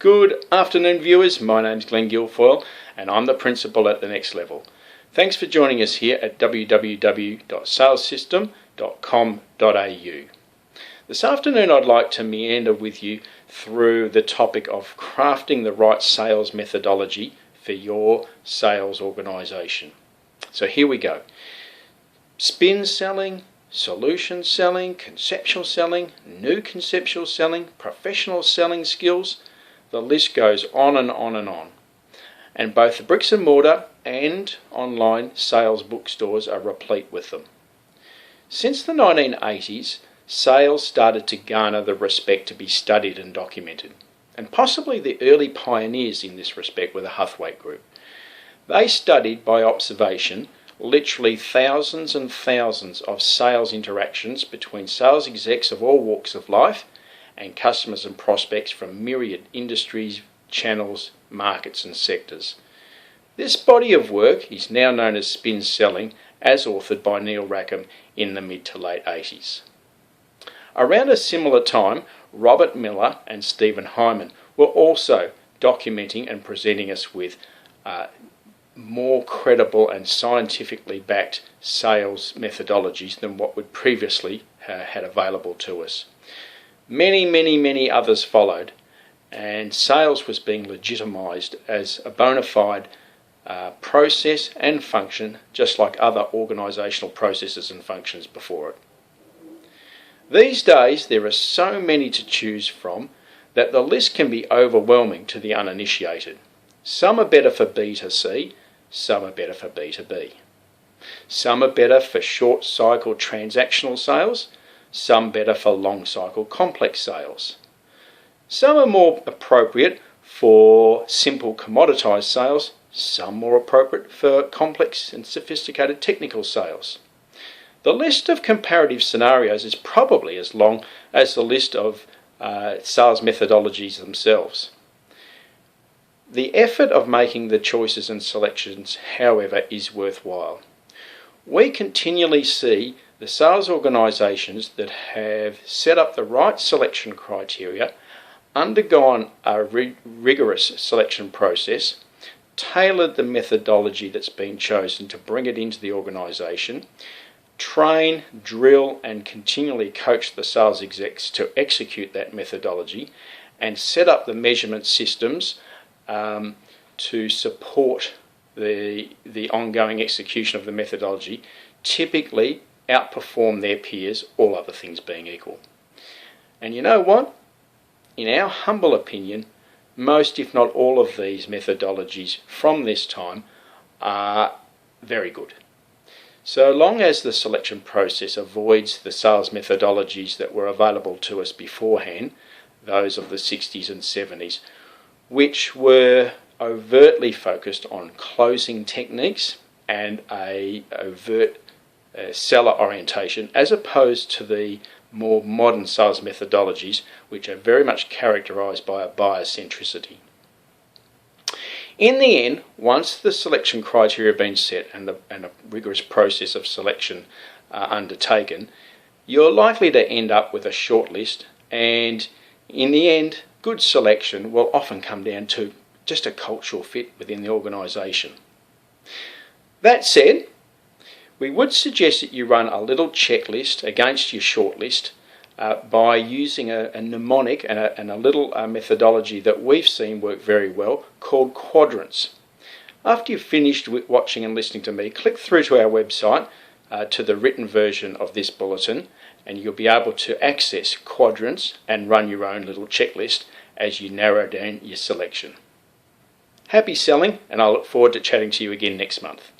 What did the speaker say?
Good afternoon, viewers. My name's Glenn Guilfoyle and I'm the Principal at the Next Level. Thanks for joining us here at www.salessystem.com.au. This afternoon I'd like to meander with you through the topic of crafting the right sales methodology for your sales organisation. So here we go. Spin selling, solution selling, conceptual selling, new conceptual selling, professional selling skills. The list goes on and on and on. And both the bricks and mortar and online sales bookstores are replete with them. Since the 1980s, sales started to garner the respect to be studied and documented. And possibly the early pioneers in this respect were the Huthwaite Group. They studied by observation literally thousands and thousands of sales interactions between sales execs of all walks of life and customers and prospects from myriad industries, channels, markets and sectors. This body of work is now known as Spin Selling, as authored by Neil Rackham in the mid to late 80s. Around a similar time, Robert Miller and Stephen Hyman were also documenting and presenting us with more credible and scientifically backed sales methodologies than what would previously had available to us. Many others followed, and sales was being legitimised as a bona fide process and function, just like other organisational processes and functions before it. These days there are so many to choose from that the list can be overwhelming to the uninitiated. Some are better for B2C, some are better for B2B. Some are better for short cycle transactional sales, some better for long cycle complex sales. Some are more appropriate for simple commoditized sales, some more appropriate for complex and sophisticated technical sales. The list of comparative scenarios is probably as long as the list of sales methodologies themselves. The effort of making the choices and selections, however, is worthwhile. We continually see the sales organisations that have set up the right selection criteria, undergone a rigorous selection process, tailored the methodology that's been chosen to bring it into the organisation, train, drill and continually coach the sales execs to execute that methodology, and set up the measurement systems to support the ongoing execution of the methodology, typically outperform their peers, all other things being equal. And you know what? In our humble opinion, most if not all of these methodologies from this time are very good. So long as the selection process avoids the sales methodologies that were available to us beforehand, those of the 60s and 70s, which were overtly focused on closing techniques and a overt seller orientation, as opposed to the more modern sales methodologies, which are very much characterised by a buyer centricity. In the end, once the selection criteria have been set and a rigorous process of selection undertaken, you're likely to end up with a short list, and in the end, good selection will often come down to just a cultural fit within the organisation. That said, we would suggest that you run a little checklist against your shortlist by using a mnemonic and a little methodology that we've seen work very well called quadrants. After you've finished watching and listening to me, click through to our website to the written version of this bulletin, and you'll be able to access quadrants and run your own little checklist as you narrow down your selection. Happy selling, and I look forward to chatting to you again next month.